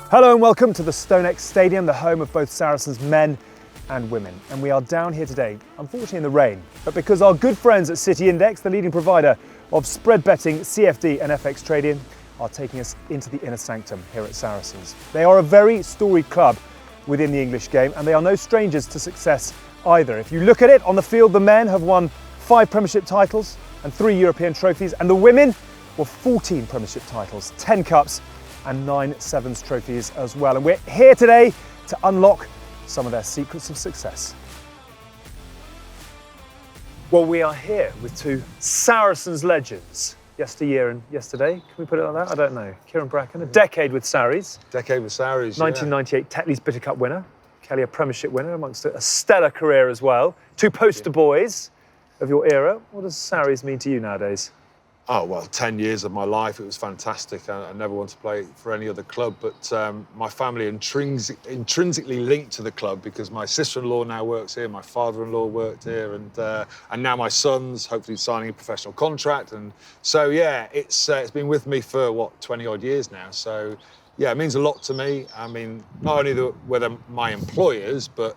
Hello and welcome to the StoneX Stadium, the home of both Saracens men and women. And we are down here today, unfortunately in the rain, but because our good friends at City Index, the leading provider of spread betting, CFD and FX Trading, are taking us into the inner sanctum here at Saracens. They are a very storied club within the English game, and they are no strangers to success either. If you look at it on the field, the men have won 5 Premiership titles and 3 European trophies, and the women, well, 14 Premiership titles, 10 cups, and 9 Sevens trophies as well. And we're here today to unlock some of their secrets of success. Well, we are here with 2 Saracens legends, yesteryear and yesterday. Can we put it like that? I don't know. Kyran, Bracken, a decade with Sarries. Decade with Sarries, 1998 Tetley's Bitter Cup winner. Kelly, a Premiership winner, amongst a stellar career as well. 2 poster boys of your era. What does Sarries mean to you nowadays? Oh, well, 10 years of my life, it was fantastic. I never want to play for any other club, but my family intrinsically linked to the club because my sister-in-law now works here, my father-in-law worked here, and now my son's hopefully signing a professional contract. And so, yeah, it's been with me for, 20-odd years now. So, yeah, it means a lot to me. I mean, not only were they my employers, but,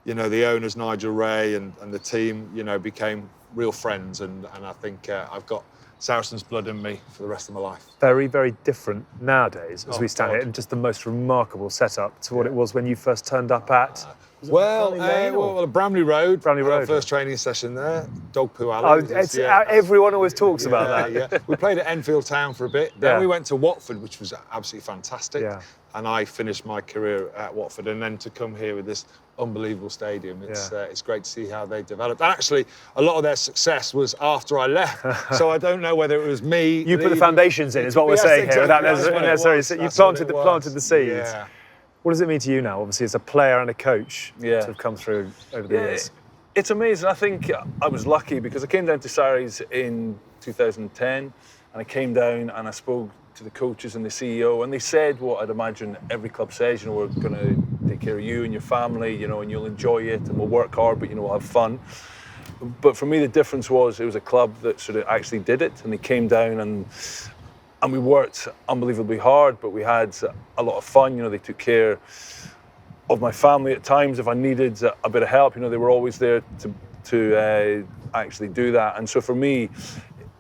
you know, the owners, Nigel Ray and the team, you know, became real friends. And I think I've got Saracens blood in me for the rest of my life. Very, very different nowadays as we stand here, and just the most remarkable setup to what it was when you first turned up at. Bramley Road. Bramley Road. First training session there. Dog Poo Alley. Everyone always talks about that. Yeah. We played at Enfield Town for a bit. Then we went to Watford, which was absolutely fantastic. Yeah. And I finished my career at Watford, and then to come here with this unbelievable stadium, it's great to see how they developed. And actually, a lot of their success was after I left, so I don't know whether it was me. You put the foundations in, is what we're saying here. Without necessarily, you planted the seeds. Yeah. What does it mean to you now, obviously, as a player and a coach to have come through over the years? It's amazing. I think I was lucky because I came down to Sarries in 2010, and I came down and I spoke to the coaches and the CEO, and they said what I'd imagine every club says, you know, we're going to take care of you and your family, you know, and you'll enjoy it, and we'll work hard, but, you know, we'll have fun. But for me, the difference was it was a club that sort of actually did it, and they came down and we worked unbelievably hard, but we had a lot of fun. You know, they took care of my family at times. If I needed a bit of help, you know, they were always there to actually do that. And so for me,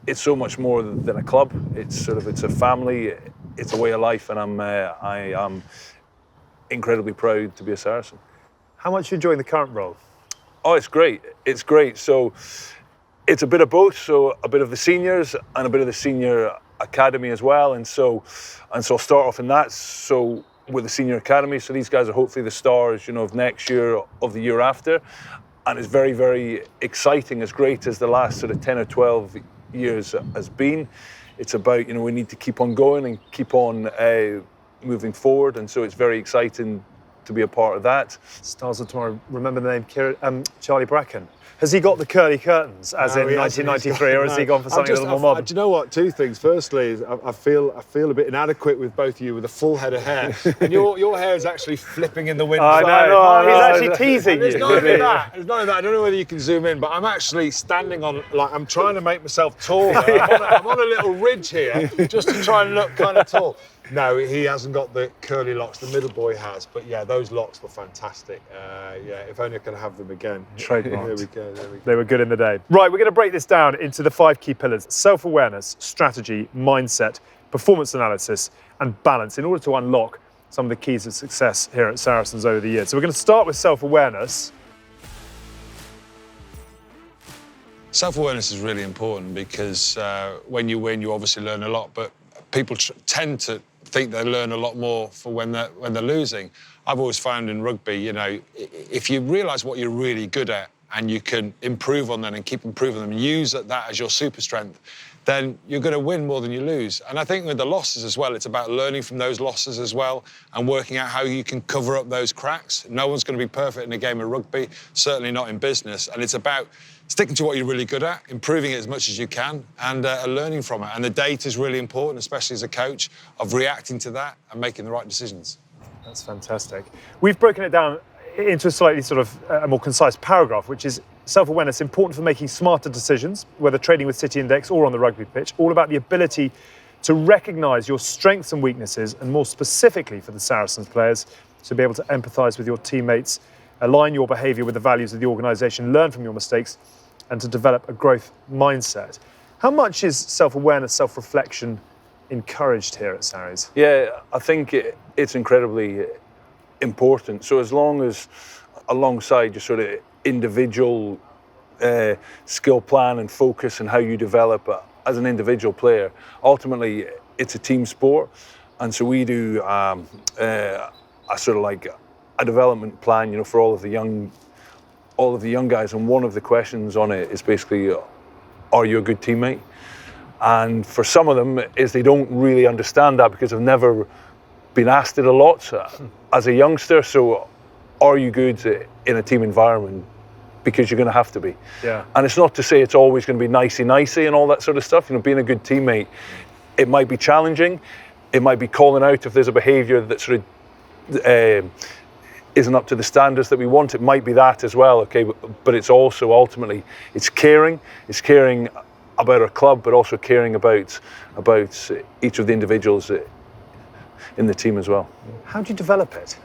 it's so much more than a club. It's a family, it's a way of life, and I am incredibly proud to be a Saracen. How much are you enjoying the current role? Oh, it's great. It's great. So it's a bit of both. So a bit of the seniors and a bit of the senior academy as well. And so I'll start off in that. So with the senior academy, so these guys are hopefully the stars, you know, of next year, of the year after. And it's very, very exciting, as great as the last sort of 10 or 12 years has been. It's about, you know, we need to keep on going and keep on moving forward, and so it's very exciting to be a part of that. Stars of tomorrow. Remember the name Charlie Bracken. Has he got the curly curtains as in 1993, or has he gone for something a little more modern? Do you know what? 2 things. Firstly, I feel a bit inadequate with both of you with a full head of hair, and your hair is actually flipping in the wind. I know. He's actually teasing you. It's not only that. It's not only that. I don't know whether you can zoom in, but I'm actually standing on, like, I'm trying to make myself taller. I'm on a little ridge here just to try and look kind of tall. No, he hasn't got the curly locks. The middle boy has, but yeah, those locks were fantastic. If only I could have them again. Trademarked. There we go. They were good in the day. Right, we're going to break this down into the 5 key pillars: self-awareness, strategy, mindset, performance analysis, and balance, in order to unlock some of the keys of success here at Saracens over the years. So we're going to start with self-awareness. Self-awareness is really important because when you win, you obviously learn a lot, but people tend to think they learn a lot more for when they're losing. I've always found in rugby, you know, if you realise what you're really good at and you can improve on that and keep improving them and use that as your super strength, then you're going to win more than you lose. And I think with the losses as well, it's about learning from those losses as well and working out how you can cover up those cracks. No one's going to be perfect in a game of rugby, certainly not in business. And it's about sticking to what you're really good at, improving it as much as you can, and learning from it. And the data is really important, especially as a coach, of reacting to that and making the right decisions. That's fantastic. We've broken it down into a slightly sort of a more concise paragraph, which is self-awareness important for making smarter decisions, whether trading with City Index or on the rugby pitch, all about the ability to recognise your strengths and weaknesses, and more specifically for the Saracens players, to be able to empathise with your teammates, align your behaviour with the values of the organisation, learn from your mistakes, and to develop a growth mindset. How much is self-awareness, self-reflection encouraged here at Sarries? Yeah, I think it's incredibly important. So as long as, alongside your sort of individual skill plan and focus and how you develop as an individual player, ultimately it's a team sport. And so we do a sort of like a development plan, for all of the young guys. And one of the questions on it is basically, are you a good teammate? And for some of them is they don't really understand that because they've never been asked it a lot as a youngster. So are you good in a team environment? Because you're going to have to be. Yeah. And it's not to say it's always going to be nicey and all that sort of stuff. Being a good teammate, it might be challenging. It might be calling out if there's a behaviour that sort of isn't up to the standards that we want. It might be that as well, okay? But it's also ultimately, it's caring. It's caring about our club, but also caring about each of the individuals in the team as well. How do you develop it?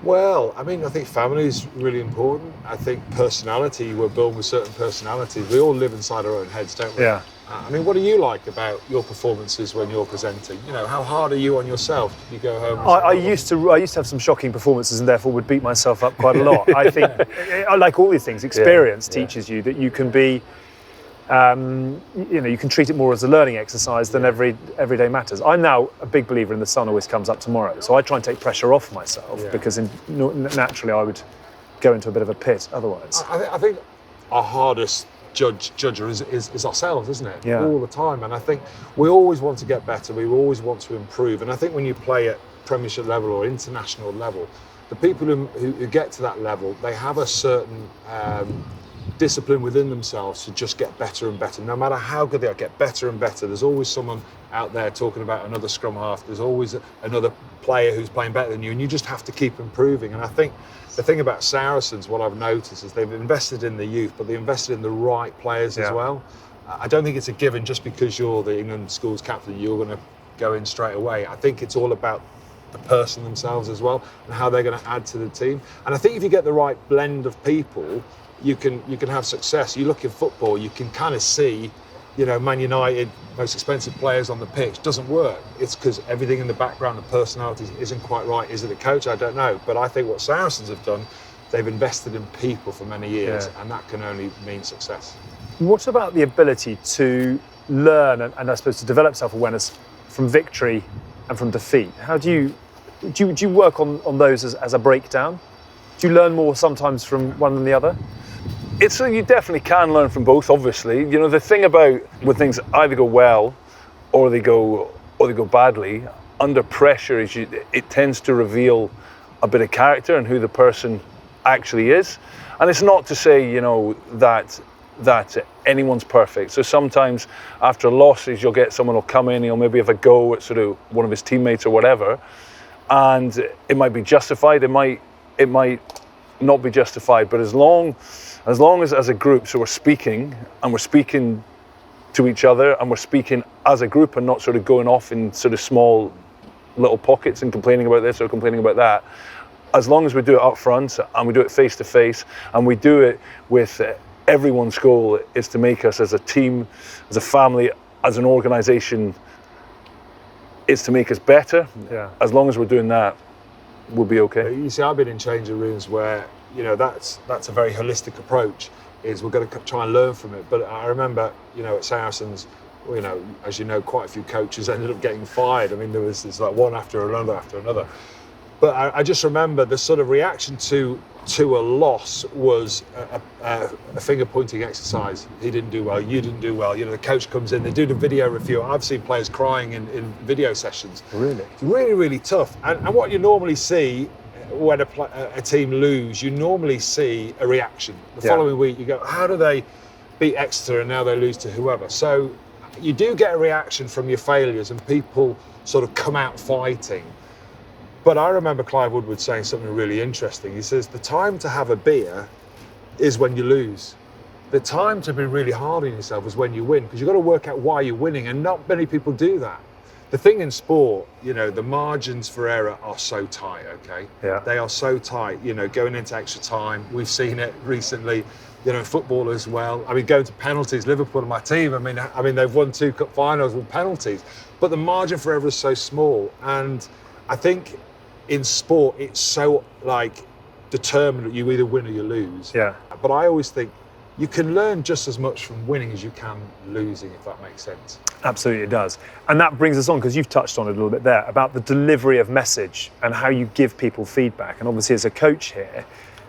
Well, I think family is really important. I think personality, we're born with certain personalities. We all live inside our own heads, don't we? Yeah. What do you like about your performances when you're presenting? How hard are you on yourself? You go home. I used to have some shocking performances and therefore would beat myself up quite a lot. I think, like all these things, experience teaches you that you can be, you can treat it more as a learning exercise than everyday matters. I'm now a big believer in the sun always comes up tomorrow, so I try and take pressure off myself because naturally I would go into a bit of a pit otherwise. I think our hardest judger is ourselves, isn't it? Yeah. All the time. And I think we always want to get better. We always want to improve. And I think when you play at Premiership level or international level, the people who get to that level, they have a certain discipline within themselves to just get better and better. No matter how good they are, get better and better. There's always someone out there talking about another scrum half. There's always another player who's playing better than you, and you just have to keep improving. And I think the thing about Saracens, what I've noticed is they've invested in the youth, but they invested in the right players as well. I don't think it's a given just because you're the England schools captain, you're going to go in straight away. I think it's all about the person themselves as well and how they're going to add to the team. And I think if you get the right blend of people, you can have success. You look in football, you can kind of see, Man United, most expensive players on the pitch, doesn't work. It's because everything in the background, the personalities isn't quite right. Is it the coach? I don't know. But I think what Saracens have done, they've invested in people for many years, and that can only mean success. What about the ability to learn and I suppose to develop self-awareness from victory and from defeat? How do you work on those as a breakdown? Do you learn more sometimes from one than the other? You definitely can learn from both, obviously. The thing about when things either go well or they go badly, under pressure it tends to reveal a bit of character and who the person actually is. And it's not to say, that anyone's perfect. So sometimes after losses, you'll get someone who'll come in, he'll maybe have a go at sort of one of his teammates or whatever, and it might be justified, it might not be justified, but as long as a group, so we're speaking to each other and we're speaking as a group and not sort of going off in sort of small little pockets and complaining about this or complaining about that, as long as we do it up front and we do it face to face and we do it with everyone's goal is to make us as a team, as a family, as an organisation, is to make us better. As long as we're doing that, we'll be okay. You see, I've been in changing rooms where that's a very holistic approach. Is we're going to try and learn from it. But I remember, at Saracens, as you know, quite a few coaches ended up getting fired. There was this like one after another. But I just remember the sort of reaction to a loss was a finger pointing exercise. He didn't do well, you didn't do well. The coach comes in, they do the video review. I've seen players crying in video sessions. Really? It's really, really tough. And what you normally see when a team lose, you normally see a reaction. The following week you go, how do they beat Exeter and now they lose to whoever? So you do get a reaction from your failures and people sort of come out fighting. But I remember Clive Woodward saying something really interesting. He says, the time to have a beer is when you lose. the time to be really hard on yourself is when you win, because you've got to work out why you're winning, and not many people do that. The thing in sport, you know, the margins for error are so tight, okay? Yeah. They are so tight, you know, going into extra time. We've seen it recently, you know, football as well. I mean, going to penalties, Liverpool and my team, I mean, they've won 2 cup finals with penalties, but the margin for error is so small. And I think in sport, it's so, like, determined that you either win or you lose. Yeah. But I always think you can learn just as much from winning as you can losing, if that makes sense. Absolutely, it does. And that brings us on, because you've touched on it a little bit there, about the delivery of message and how you give people feedback. And obviously, as a coach here,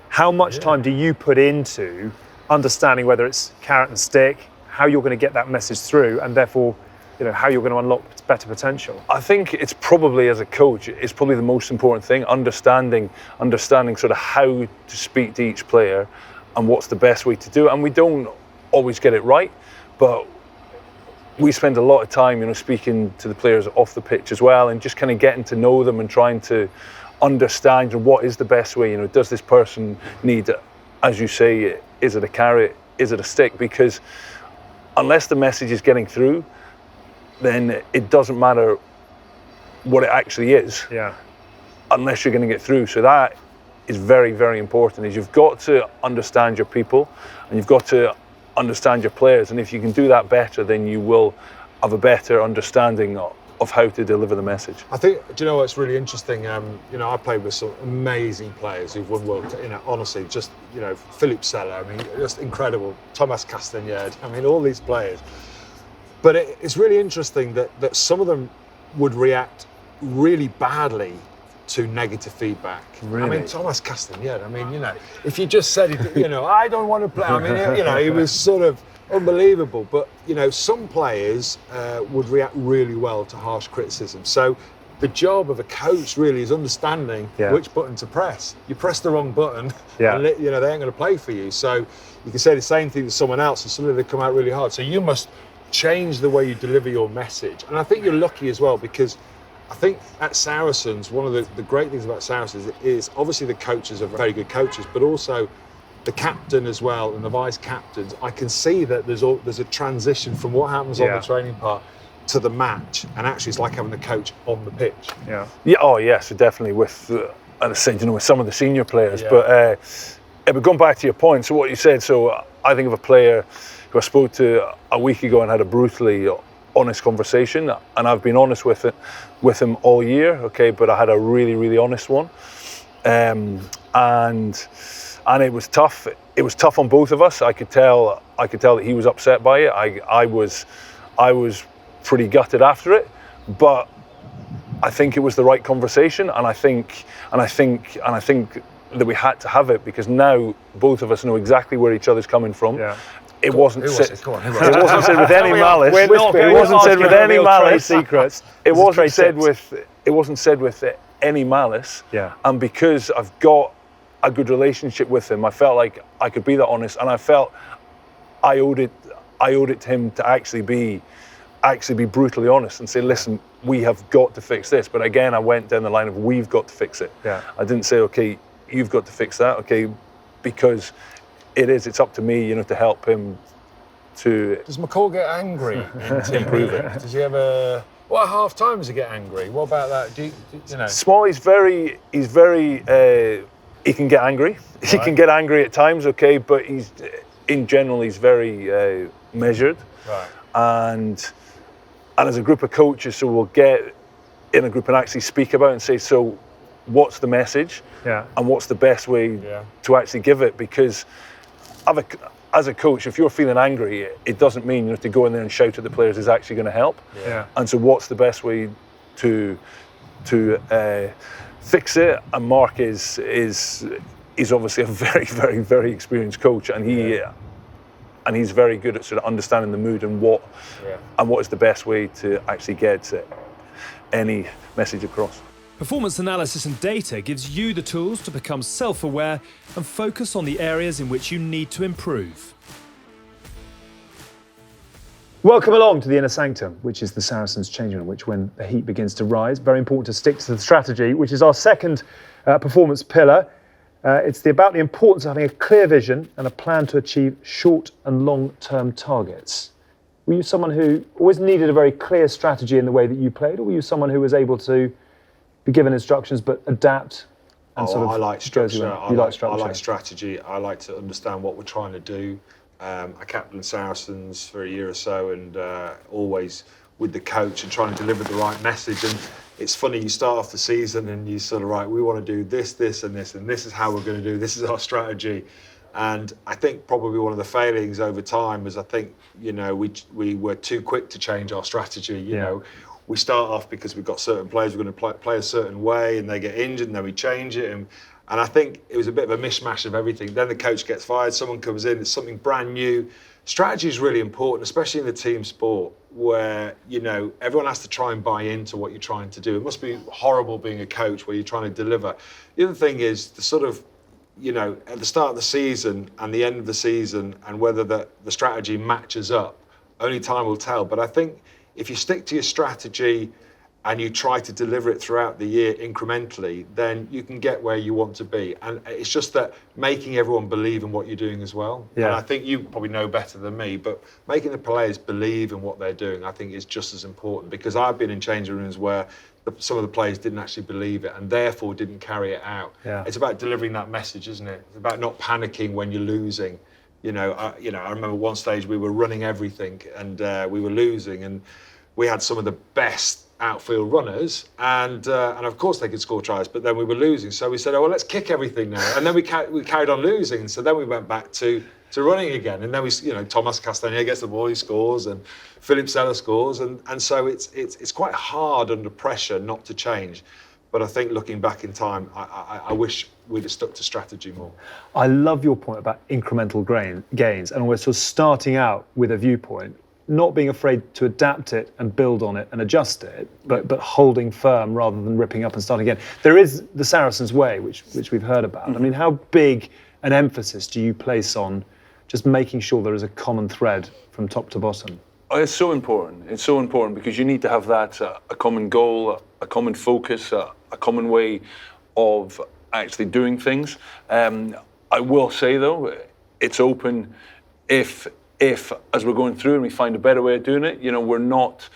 how much time do you put into understanding whether it's carrot and stick, how you're going to get that message through, and therefore, you know, how you're going to unlock better potential? I think it's probably, as a coach, it's probably the most important thing, understanding sort of how to speak to each player and what's the best way to do it. And we don't always get it right, but we spend a lot of time, you know, speaking to the players off the pitch as well, and just kind of getting to know them and trying to understand, you know, what is the best way. You know, does this person need, as you say, is it a carrot, is it a stick? Because unless the message is getting through, then it doesn't matter what it actually is. Yeah. Unless you're going to get through. So that is very, very important. Is you've got to understand your people, and you've got to understand your players. And if you can do that better, then you will have a better understanding of how to deliver the message. I think, do you know what's really interesting? You know, I played with some amazing players who've won World Cup, you know, honestly, just, you know, Philippe Sella, I mean, just incredible. Thomas Castagnerd, I mean, all these players. But it's really interesting that some of them would react really badly to negative feedback. Really? I mean, Thomas Castagnerd, I mean, you know, if you just said, you know, I don't want to play, I mean, you know, he was sort of unbelievable. But, you know, some players would react really well to harsh criticism. So the job of a coach really is understanding which button to press. You press the wrong button, and, you know, they ain't going to play for you. So you can say the same thing to someone else, and suddenly they come out really hard. So you must change the way you deliver your message. And I think you're lucky as well, because I think at Saracens, one of the great things about Saracens is obviously the coaches are very good coaches, but also the captain as well and the vice captains. I can see that there's a transition from what happens on the training part to the match, and actually it's like having the coach on the pitch. Yeah. Oh yes, so definitely with, as I said, you know, with some of the senior players. But going back to your point, so what you said, so I think of a player who I spoke to a week ago and had a brutally honest conversation, and I've been honest with him all year, okay, but I had a really, really honest one, and it was tough. It was tough on both of us. I could tell that he was upset by it. I was pretty gutted after it, but I think it was the right conversation, and I think that we had to have it, because now both of us know exactly where each other's coming from. Yeah. It wasn't said with any malice. It wasn't said with any malice. Secrets. It wasn't said with any malice. Yeah. And because I've got a good relationship with him, I felt like I could be that honest, and I felt I owed it to him to actually be brutally honest and say, listen, we have got to fix this. But again, I went down the line of we've got to fix it. Yeah. I didn't say, okay, you've got to fix that, okay, because it's up to me, you know, to help him to... Does McCall get angry to improve it? Does he ever... Well, at half time does he get angry? What about that? Do you know? Small, he's very, he can get angry. Right. He can get angry at times, okay, but in general, he's very measured. Right. And as a group of coaches, so we'll get in a group and actually speak about it and say, so what's the message? Yeah. And what's the best way to actually give it? Because as a coach, if you're feeling angry, it doesn't mean, you know, to go in there and shout at the players is actually going to help. Yeah. And so what's the best way to fix it? And Mark is obviously a very, very, very experienced coach, and he's very good at sort of understanding the mood and what is the best way to actually get any message across. Performance analysis and data gives you the tools to become self-aware and focus on the areas in which you need to improve. Welcome along to the Inner Sanctum, which is the Saracens' changing room, which when the heat begins to rise, very important to stick to the strategy, which is our second performance pillar. It's about the importance of having a clear vision and a plan to achieve short and long-term targets. Were you someone who always needed a very clear strategy in the way that you played, or were you someone who was able to be given instructions but adapt and I like structure. I like strategy. I like to understand what we're trying to do. I captained Saracens for a year or so, and always with the coach and trying to deliver the right message. And it's funny, you start off the season and you sort of, right, we want to do this, this, and this, and this is how we're going to do. This is our strategy. And I think probably one of the failings over time is, I think, you know, we were too quick to change our strategy. You know, we start off because we've got certain players, we're going to play a certain way, and they get injured, and then we change it. And I think it was a bit of a mishmash of everything. Then the coach gets fired, someone comes in, it's something brand new. Strategy is really important, especially in the team sport, where, you know, everyone has to try and buy into what you're trying to do. It must be horrible being a coach where you're trying to deliver. The other thing is the sort of, you know, at the start of the season and the end of the season, and whether the strategy matches up, only time will tell. But I think if you stick to your strategy and you try to deliver it throughout the year incrementally, then you can get where you want to be. And it's just that making everyone believe in what you're doing as well. Yeah. And I think you probably know better than me, but making the players believe in what they're doing, I think is just as important, because I've been in changing rooms where some of the players didn't actually believe it and therefore didn't carry it out. Yeah. It's about delivering that message, isn't it? It's about not panicking when you're losing. You know, I remember one stage we were running everything and we were losing, and we had some of the best outfield runners, and of course they could score tries, but then we were losing. So we said, oh, well, let's kick everything now. And then we carried on losing. So then we went back to running again. And then Thomas Castagna gets the ball, he scores, and Philip Seller scores. And so it's quite hard under pressure not to change. But I think looking back in time, I wish we'd have stuck to strategy more. I love your point about incremental gains, and we're sort of starting out with a viewpoint, not being afraid to adapt it and build on it and adjust it, but holding firm rather than ripping up and starting again. There is the Saracens way, which we've heard about. Mm-hmm. I mean, how big an emphasis do you place on just making sure there is a common thread from top to bottom? Oh, it's so important. It's so important because you need to have that, a common goal, a common focus, a common way of actually doing things. I will say, though, it's open if as we're going through and we find a better way of doing it, you know, we're not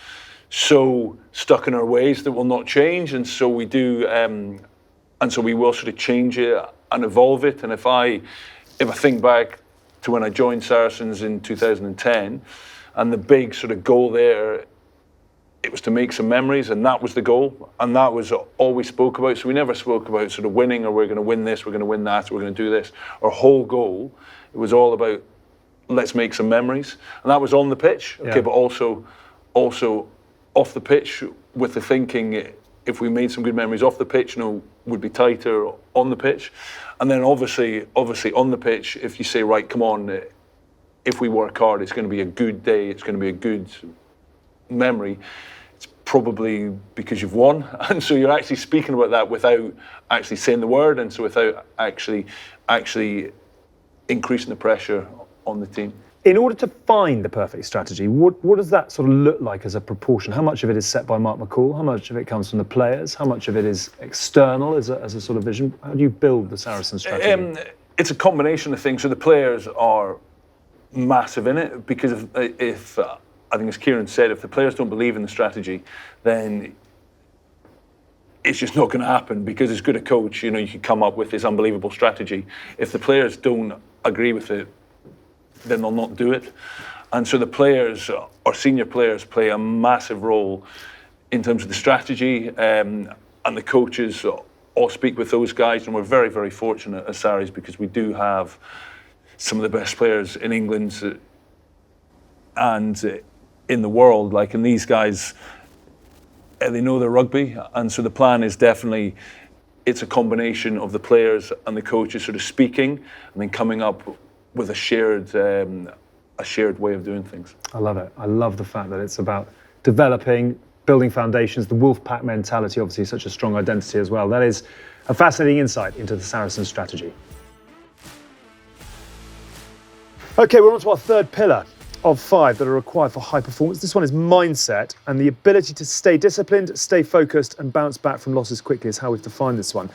so stuck in our ways that will not change, and so we do, and so we will sort of change it and evolve it. And if I think back to when I joined Saracens in 2010, and the big sort of goal there, it was to make some memories, and that was the goal, and that was all we spoke about. So we never spoke about sort of winning, or we're going to win this, we're going to win that, we're going to do this. Our whole goal, it was all about, let's make some memories. And that was on the pitch, okay, but also off the pitch, with the thinking, if we made some good memories off the pitch, would be tighter on the pitch. And then obviously on the pitch, if you say, right, come on, if we work hard, it's going to be a good day, it's going to be a good memory, it's probably because you've won. And so you're actually speaking about that without actually saying the word, and so without actually increasing the pressure on the team. In order to find the perfect strategy, what does that sort of look like as a proportion? How much of it is set by Mark McCall? How much of it comes from the players? How much of it is external as a sort of vision? How do you build the Saracens strategy? It's a combination of things. So the players are massive in it, because if I think, as Kyran said, if the players don't believe in the strategy, then it's just not going to happen. Because as good a coach, you can come up with this unbelievable strategy. If the players don't agree with it, then they'll not do it. And so the players, our senior players, play a massive role in terms of the strategy, and the coaches all speak with those guys. And we're very, very fortunate at Sarries, because we do have some of the best players in England and in the world. And these guys, they know their rugby. And so the plan is definitely, it's a combination of the players and the coaches sort of speaking and then coming up with a shared way of doing things. I love it. I love the fact that it's about developing, building foundations. The wolf pack mentality, obviously, such a strong identity as well. That is a fascinating insight into the Saracens strategy. Okay, we're on to our third pillar of 5 that are required for high performance. This one is mindset, and the ability to stay disciplined, stay focused, and bounce back from losses quickly is how we've defined this one.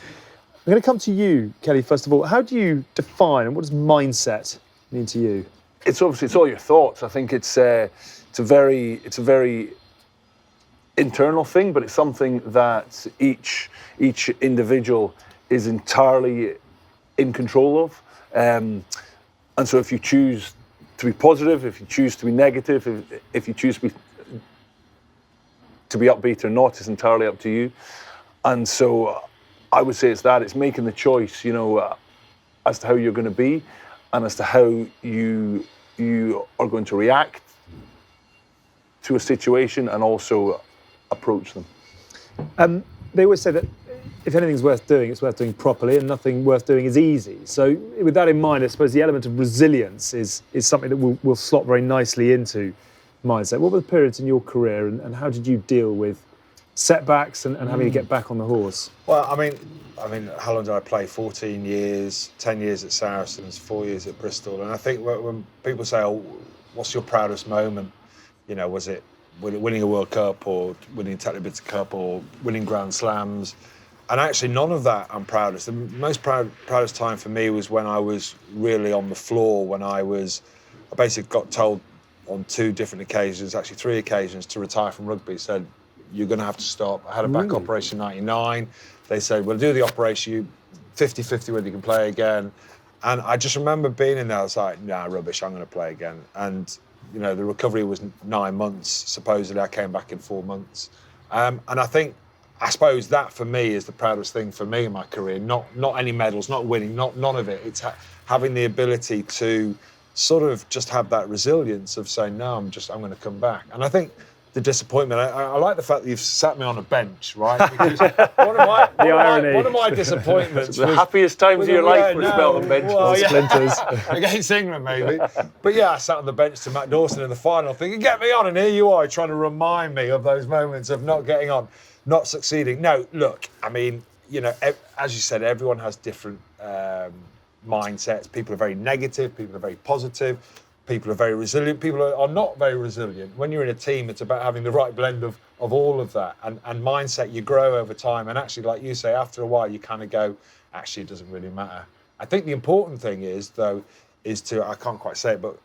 I'm going to come to you, Kelly, first of all. How do you define and what does mindset mean to you? It's obviously, it's all your thoughts. I think it's a very internal thing, but it's something that each individual is entirely in control of. And so if you choose to be positive, if you choose to be negative, if you choose to be upbeat or not, is entirely up to you. And so I would say it's making the choice, as to how you're going to be and as to how you are going to react to a situation and also approach them. They always say that if anything's worth doing, it's worth doing properly, and nothing worth doing is easy. So with that in mind, I suppose the element of resilience is something that will slot very nicely into mindset. What were the periods in your career and how did you deal with setbacks and having to get back on the horse? Well, I mean, how long did I play? 14 years, 10 years at Saracens, 4 years at Bristol. And I think when people say, oh, what's your proudest moment? Was it winning a World Cup or winning Technibids Cup or winning Grand Slams? And actually none of that I'm proudest. The most proudest time for me was when I was really on the floor, when I basically got told on 2 different occasions, actually 3 occasions, to retire from rugby. Said, you're going to have to stop. I had a back operation in 99. They said, we'll do the operation, you 50-50 whether you can play again. And I just remember being in there, I was like, nah, rubbish, I'm going to play again. And, the recovery was 9 months. Supposedly I came back in 4 months. And I suppose that for me is the proudest thing for me in my career. Not any medals, not winning, none of it. It's having the ability to sort of just have that resilience of saying, no, I'm going to come back. And I think the disappointment, I like the fact that you've sat me on a bench, right? Because one of my disappointments the happiest times of your life were spent on the bench. Well, Splinters. Against England, maybe. But yeah, I sat on the bench to Matt Dawson in the final thinking, get me on, and here you are trying to remind me of those moments of not getting on, not succeeding. No, look, I mean, as you said, everyone has different mindsets. People are very negative, people are very positive. People are very resilient, people are not very resilient. When you're in a team, it's about having the right blend of all of that. And mindset, you grow over time. And actually, like you say, after a while, you kind of go, actually, it doesn't really matter. I think the important thing is to, I can't quite say it, but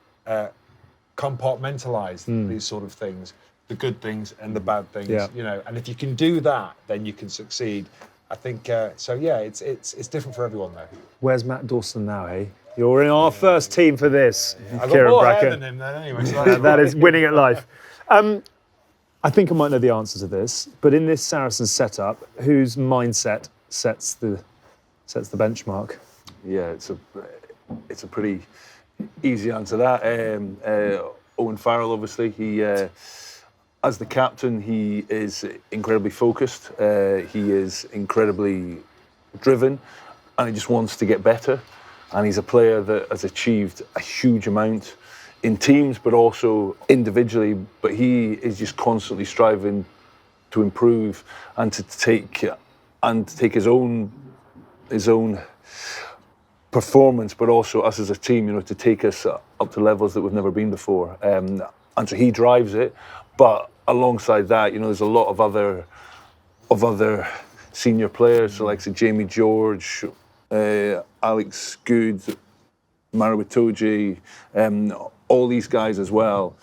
compartmentalize these sort of things, the good things and the bad things, And if you can do that, then you can succeed. I think, it's different for everyone, though. Where's Matt Dawson now, eh? You're in our first team for this, I've Kyran got more Bracken. hair than him then anyway. So That is winning at life. I think I might know the answer to this, but in this Saracens setup, whose mindset sets the benchmark? Yeah, it's a pretty easy answer to that. Owen Farrell, obviously, he as the captain, he is incredibly focused. He is incredibly driven, and he just wants to get better. And he's a player that has achieved a huge amount in teams, but also individually. But he is just constantly striving to improve and to take his own performance, but also us as a team, to take us up to levels that we've never been before. And so he drives it. But alongside that, there's a lot of other senior players, so like Jamie George, Alex Good, Maro Itoje, all these guys as well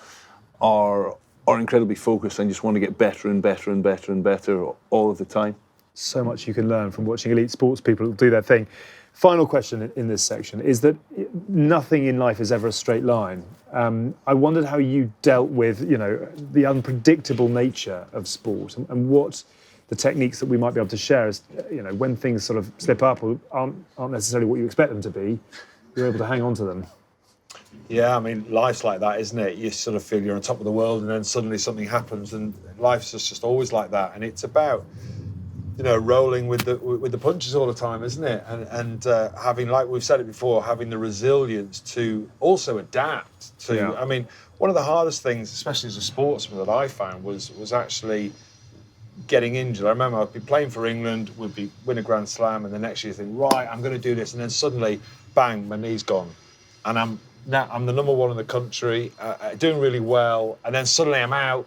are incredibly focused and just want to get better and better and better and better all of the time. So much you can learn from watching elite sports people do their thing. Final question in this section is that nothing in life is ever a straight line. I wondered how you dealt with, the unpredictable nature of sport and what the techniques that we might be able to share is, when things sort of slip up or aren't necessarily what you expect them to be, you're able to hang on to them. Yeah, I mean, life's like that, isn't it? You sort of feel you're on top of the world and then suddenly something happens and life's just always like that. And it's about, rolling with the punches all the time, isn't it? And having, like we've said it before, having the resilience to also adapt to, Yeah. I mean, one of the hardest things, especially as a sportsman, that I found was actually getting injured. I remember I'd be playing for England, we'd win a Grand Slam, and the next year you think, right, I'm going to do this, and then suddenly, bang, my knee's gone, and I'm the number one in the country, doing really well, and then suddenly I'm out,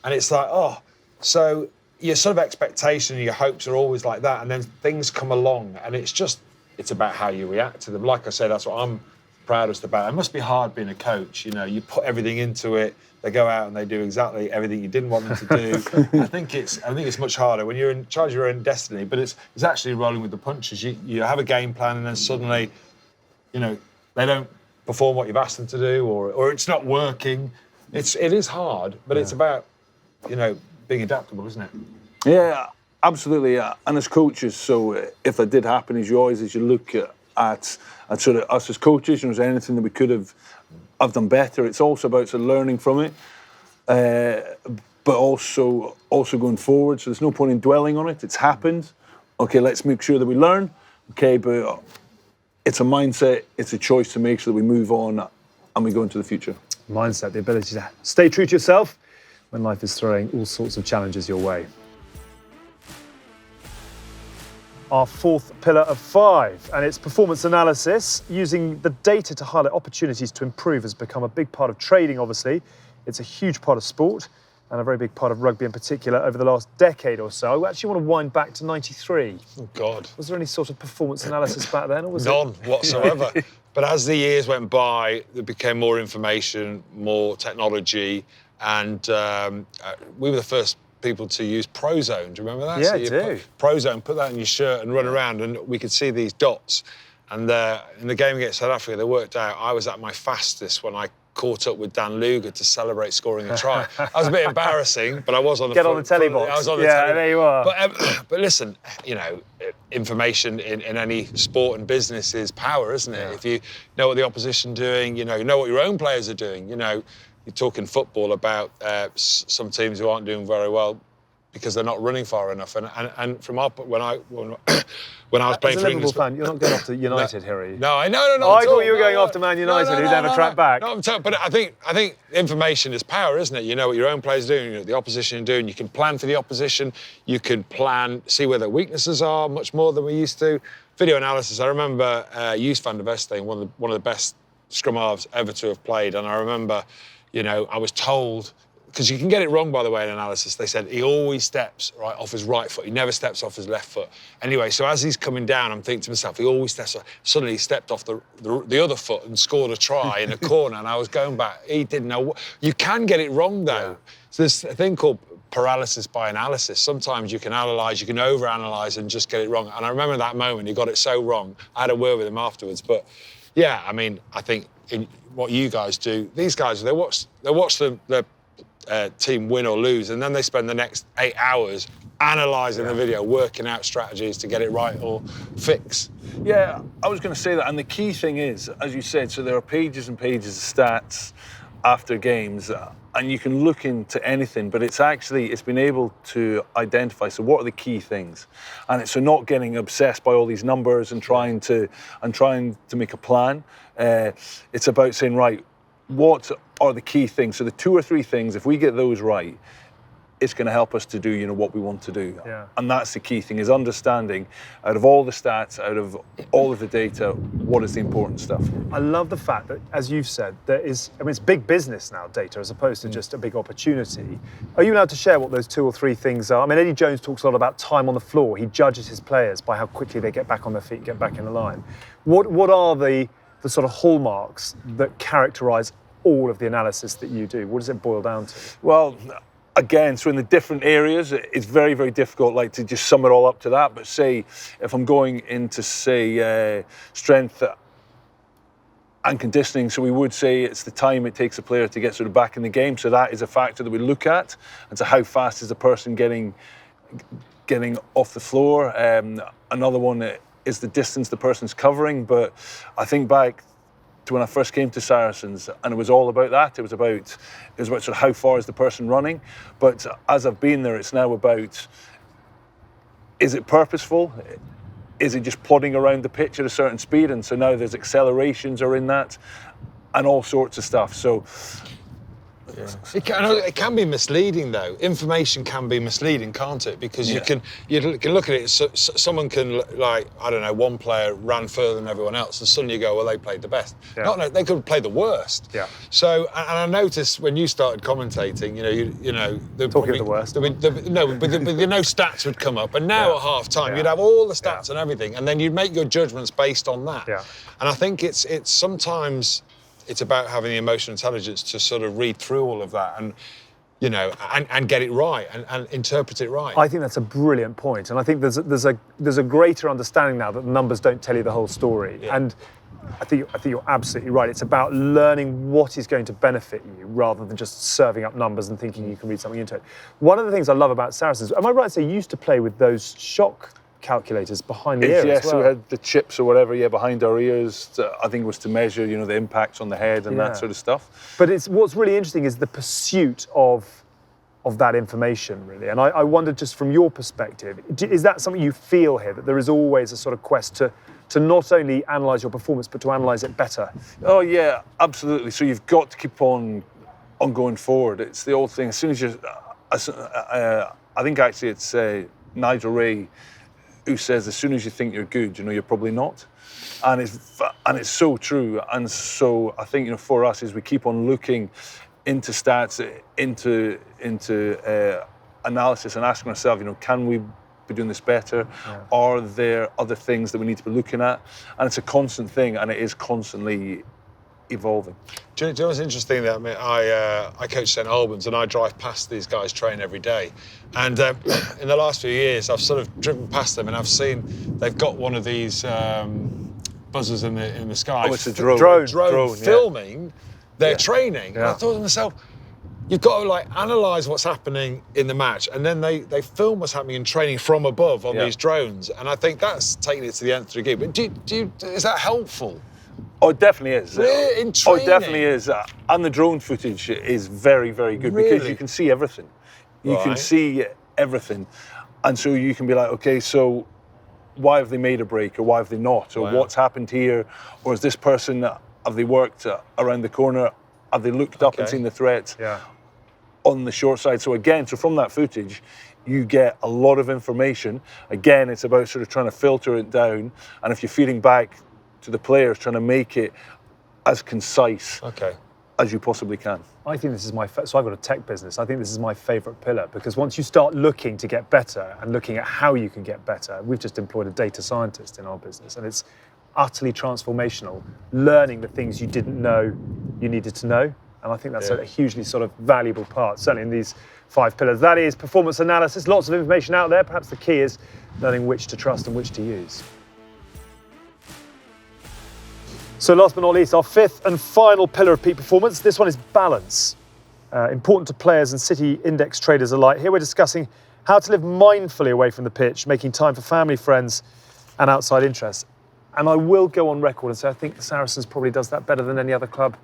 and it's like, oh, so your sort of expectation and your hopes are always like that, and then things come along, and it's about how you react to them. Like I said, that's what I'm proudest about. It must be hard being a coach. You put everything into it. They go out and they do exactly everything you didn't want them to do. I think it's much harder when you're in charge of your own destiny. But it's actually rolling with the punches. You have a game plan, and then suddenly, they don't perform what you've asked them to do, or it's not working. It is hard, but it's about being adaptable, isn't it? Yeah, absolutely. And as coaches, so if that did happen, as you look at sort of us as coaches, is there anything that we could have done better? It's also about sort of learning from it, but also going forward. So there's no point in dwelling on it. It's happened. Okay, let's make sure that we learn. Okay, but it's a mindset. It's a choice to make sure that we move on and we go into the future. Mindset, the ability to stay true to yourself when life is throwing all sorts of challenges your way. Our fourth pillar of 5, and it's performance analysis. Using the data to highlight opportunities to improve has become a big part of trading, obviously. It's a huge part of sport and a very big part of rugby in particular over the last decade or so. I actually want to wind back to 93. Oh, God. Was there any sort of performance analysis back then? Or was None whatsoever. But as the years went by, there became more information, more technology, and we were the first people to use Prozone. Do you remember that? Yeah, so I do. Prozone, put that in your shirt and run around, and we could see these dots. And in the game against South Africa, they worked out I was at my fastest when I caught up with Dan Luger to celebrate scoring a try. That was a bit embarrassing, but I was on the on the telly box. I was on the telly. telly. There you are. But listen, information in any sport and business is power, isn't it? Yeah. If you know what the opposition doing, you know what your own players are doing. You're talking football about some teams who aren't doing very well because they're not running far enough. And from when I was playing as for a Liverpool England, fan, you're not going off to United here, are you? No, I thought you were going after Man United, who never tracked back. No, but I think information is power, isn't it? You know what your own players are doing, you know what the opposition are doing. You can plan for the opposition. You can see where their weaknesses are much more than we used to. Video analysis. I remember Joos van der Vesting, one of the best scrum halves ever to have played, and I remember, I was told, because you can get it wrong, by the way, in analysis. They said he always steps right off his right foot. He never steps off his left foot. Anyway, so as he's coming down, I'm thinking to myself, he always steps off. Suddenly he stepped off the other foot and scored a try in a corner, and I was going back. He didn't know. You can get it wrong, though. Yeah. So there's a thing called paralysis by analysis. Sometimes you can analyse, you can overanalyse and just get it wrong. And I remember that moment, he got it so wrong. I had a word with him afterwards. But, yeah, I mean, I think in what you guys do, these guys, they watch the team win or lose, and then they spend the next 8 hours analysing the video, working out strategies to get it right or fix. Yeah, I was going to say that, and the key thing is, as you said, so there are pages and pages of stats after games, and you can look into anything, but it's been able to identify, so what are the key things? And it's so not getting obsessed by all these numbers and trying to make a plan. It's about saying, right, what are the key things? So the 2 or 3 things, if we get those right, it's going to help us to do, what we want to do. Yeah. And that's the key thing, is understanding, out of all the stats, out of all of the data, what is the important stuff. I love the fact that, as you've said, it's big business now, data, as opposed to just a big opportunity. Are you allowed to share what those 2 or 3 things are? I mean, Eddie Jones talks a lot about time on the floor. He judges his players by how quickly they get back on their feet, get back in the line. What are the sort of hallmarks that characterise all of the analysis that you do? What does it boil down to? Well, again, so in the different areas, it's very, very difficult to just sum it all up to that. But say, if I'm going into, say, strength and conditioning, so we would say it's the time it takes a player to get sort of back in the game. So that is a factor that we look at. And so how fast is the person getting off the floor? Another one is the distance the person's covering. But I think back to when I first came to Saracens, and it was all about that. It was about sort of how far is the person running. But as I've been there, it's now about, is it purposeful? Is it just plodding around the pitch at a certain speed? And so now there's accelerations are in that, and all sorts of stuff. So It can be misleading, though. Information can be misleading, can't it? Because you can look at it. Someone can, like, I don't know, one player ran further than everyone else, and suddenly you go, well, they played the best. Yeah. No, they could play the worst. Yeah. So, and I noticed when you started commentating, you know, Talking of the worst. but no stats would come up, and now at half time you'd have all the stats and everything, and then you'd make your judgments based on that. Yeah. And I think it's sometimes. It's about having the emotional intelligence to sort of read through all of that and, you know, and get it right and interpret it right. I think that's a brilliant point, and I think there's a greater understanding now that the numbers don't tell you the whole story. Yeah. And I think you're absolutely right. It's about learning what is going to benefit you rather than just serving up numbers and thinking you can read something into it. One of the things I love about Saracens, am I right to say you used to play with those shock calculators behind the ear? Yes, as well? so we had the chips or whatever, behind our ears. I think it was to measure, you know, the impacts on the head and that sort of stuff. But what's really interesting is the pursuit of that information, really. And I wondered, just from your perspective, is that something you feel here, that there is always a sort of quest to not only analyse your performance, but to analyse it better? Oh yeah, absolutely. So you've got to keep on going forward. It's the old thing. As soon as you, I think actually it's Nigel Ray who says, as soon as you think you're good, you know, you're probably not. And it's so true. And so I think, you know, for us, is we keep on looking into stats, into analysis, and asking ourselves, you know, can we be doing this better? Yeah. Are there other things that we need to be looking at? And it's a constant thing, and it is constantly evolving. Do you know what's interesting? That I coach St Albans, and I drive past these guys train every day. And in the last few years, I've sort of driven past them, and I've seen they've got one of these buzzers in the sky. Oh, it's a drone. Drone filming their training. And I thought to myself, you've got to like analyse what's happening in the match, and then they film what's happening in training from above on these drones. And I think that's taking it to the nth degree. But is that helpful? Oh, it definitely is. In training? Oh, it definitely is. And the drone footage is very, very good because you can see everything. You can see everything. And so you can be like, okay, so why have they made a break, or why have they not? Or what's happened here? Or is this person, have they worked around the corner? Have they looked up and seen the threat on the short side? So again, from that footage, you get a lot of information. Again, it's about sort of trying to filter it down. And if you're feeding back to the players, trying to make it as concise as you possibly can. I think this is so I've got a tech business. I think this is my favourite pillar, because once you start looking to get better and looking at how you can get better, we've just employed a data scientist in our business, and it's utterly transformational, learning the things you didn't know you needed to know. And I think that's a hugely sort of valuable part, certainly in these 5 pillars. That is performance analysis, lots of information out there. Perhaps the key is learning which to trust and which to use. So last but not least, our 5th and final pillar of peak performance. This one is balance. Important to players and City Index traders alike. Here we're discussing how to live mindfully away from the pitch, making time for family, friends, and outside interests. And I will go on record and say I think the Saracens probably does that better than any other club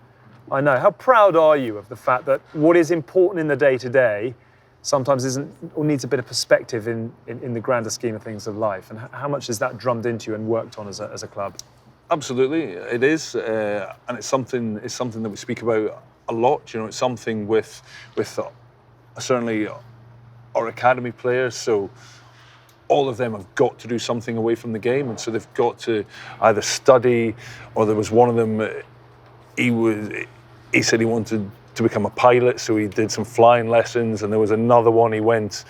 I know. How proud are you of the fact that what is important in the day-to-day sometimes isn't, or needs a bit of perspective in the grander scheme of things of life? And how much is that drummed into you and worked on as a club? Absolutely, it is, and it's something that we speak about a lot. You know, it's something with certainly our academy players. So all of them have got to do something away from the game, and so they've got to either study, or there was one of them. He said he wanted to become a pilot, so he did some flying lessons, and there was another one he went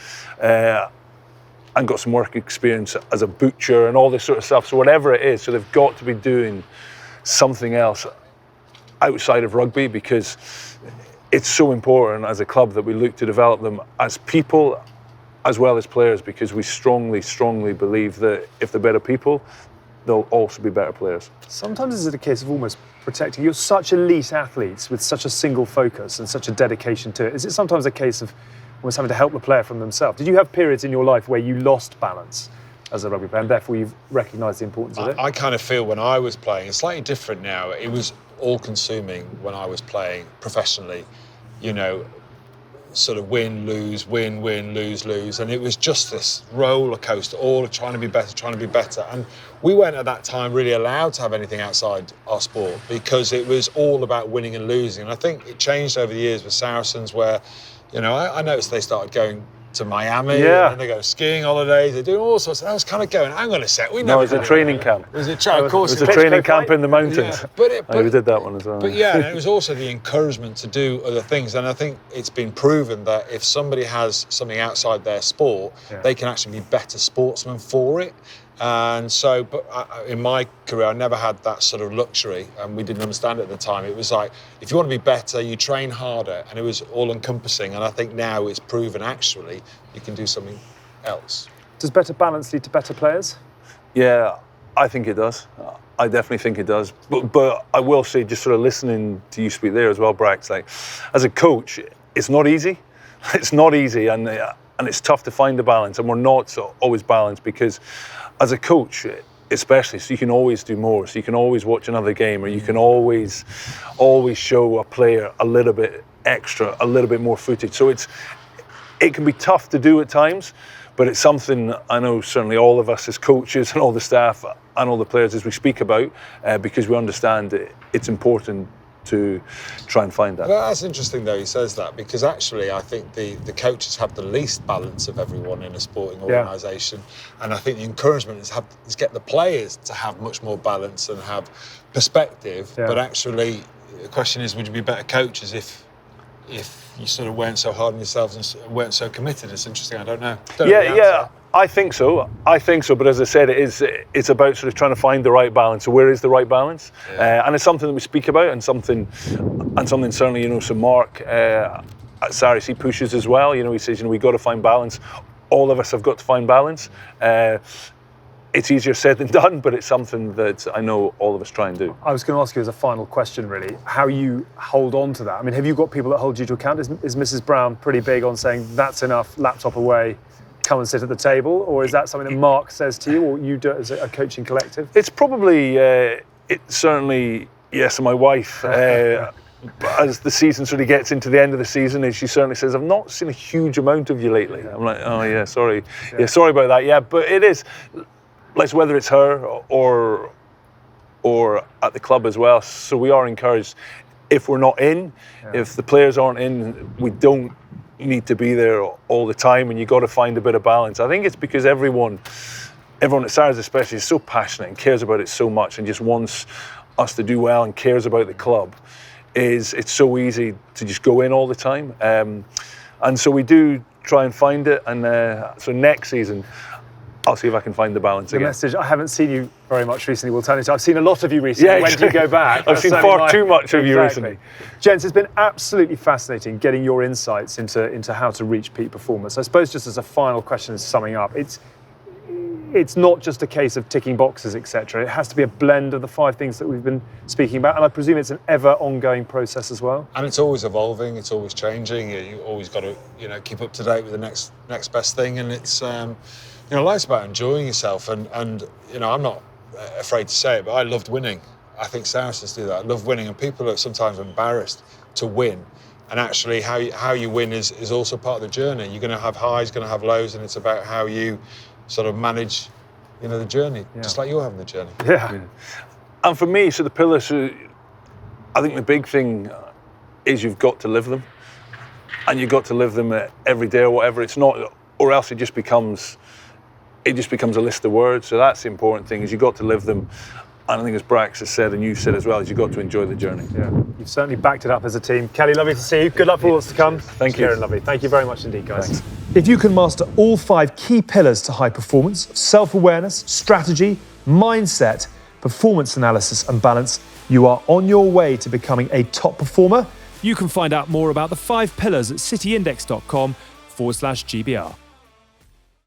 and got some work experience as a butcher and all this sort of stuff. So whatever it is, so they've got to be doing something else outside of rugby, because it's so important as a club that we look to develop them as people as well as players, because we strongly, strongly believe that if they're better people, they'll also be better players. Sometimes is it a case of almost protecting? You're such elite athletes with such a single focus and such a dedication to it. Is it sometimes a case of almost having to help the player from themselves? Did you have periods in your life where you lost balance as a rugby player, and therefore you've recognised the importance of it? I kind of feel when I was playing, it's slightly different now. It was all-consuming when I was playing professionally. You know, sort of win, lose, lose. And it was just this roller coaster, all trying to be better. And we weren't at that time really allowed to have anything outside our sport because it was all about winning and losing. And I think it changed over the years with Saracens where, you know, I noticed they started going to Miami, and they go skiing holidays, they're doing all sorts. And I was kind of going, hang on a sec, we never. No, it was a training camp. Was it? Of course, it was a training camp in the mountains. Yeah, we did that one as well. But yeah, and it was also the encouragement to do other things. And I think it's been proven that if somebody has something outside their sport, they can actually be better sportsmen for it. And so, but in my career, I never had that sort of luxury, and we didn't understand it at the time. It was like, if you want to be better, you train harder, and it was all-encompassing. And I think now it's proven, actually, you can do something else. Does better balance lead to better players? Yeah, I think it does. I definitely think it does. But I will say, just sort of listening to you speak there as well, Brack, like, as a coach, it's not easy. It's not easy, and it's tough to find the balance, and we're not always balanced because as a coach, especially, so you can always do more. So you can always watch another game, or you can always show a player a little bit extra, a little bit more footage. So it can be tough to do at times, but it's something I know certainly all of us as coaches and all the staff and all the players as we speak about, because we understand it's important to try and find that. Well, that's interesting though he says that, because actually I think the coaches have the least balance of everyone in a sporting organisation, and I think the encouragement is get the players to have much more balance and have perspective. But actually the question is, would you be better coaches if you sort of weren't so hard on yourselves and weren't so committed? It's interesting. I don't know. I think so. But as I said, it's about sort of trying to find the right balance. So where is the right balance? And it's something that we speak about, and something certainly, you know. So Mark at Sarries, he pushes as well. You know, he says, you know, we've got to find balance. All of us have got to find balance. It's easier said than done, but it's something that I know all of us try and do. I was going to ask you as a final question, really, how you hold on to that. I mean, have you got people that hold you to account? Is Mrs. Brown pretty big on saying, that's enough, laptop away, come and sit at the table? Or is that something that Mark says to you, or you do it as a coaching collective? It's probably, certainly, yes, my wife, as the season sort of gets into the end of the season, and she certainly says, I've not seen a huge amount of you lately. I'm like, oh yeah, sorry. Yeah, sorry about that. Yeah, but it is, like, whether it's her or at the club as well. So we are encouraged, if we're not in, if the players aren't in, we don't need to be there all the time, and you got to find a bit of balance. I think it's because everyone at Sarries especially is so passionate and cares about it so much, and just wants us to do well and cares about the club. It's so easy to just go in all the time, and so we do try and find it. And so next season, I'll see if I can find the balance again. The message, I haven't seen you very much recently, Will Tony. I've seen a lot of you recently. Yeah, when do you go back? I've seen far too much of you recently. Gents, it's been absolutely fascinating getting your insights into how to reach peak performance. I suppose just as a final question, summing up, it's not just a case of ticking boxes, etc. It has to be a blend of the 5 things that we've been speaking about, and I presume it's an ever ongoing process as well. And it's always evolving, it's always changing. You always got to, you know, keep up to date with the next best thing, and it's you know, life's about enjoying yourself, and you know, I'm not afraid to say it, but I loved winning. I think Saracens do that. I love winning, and people are sometimes embarrassed to win. And actually, how you win is also part of the journey. You're going to have highs, going to have lows, and it's about how you sort of manage, you know, the journey, just like you're having the journey. Yeah. And for me, so the pillars, I think the big thing is you've got to live them, and you've got to live them every day or whatever. It's not, or else it just becomes a list of words. So that's the important thing, is you've got to live them. And I think, as Brax has said, and you said as well, is you've got to enjoy the journey. Yeah, you've certainly backed it up as a team. Kelly, lovely to see you. Good luck for what's to come. Thank you. Kyran, lovely. Thank you very much indeed, guys. Thanks. If you can master all 5 key pillars to high performance, self-awareness, strategy, mindset, performance analysis and balance, you are on your way to becoming a top performer. You can find out more about the 5 pillars at cityindex.com/GBR.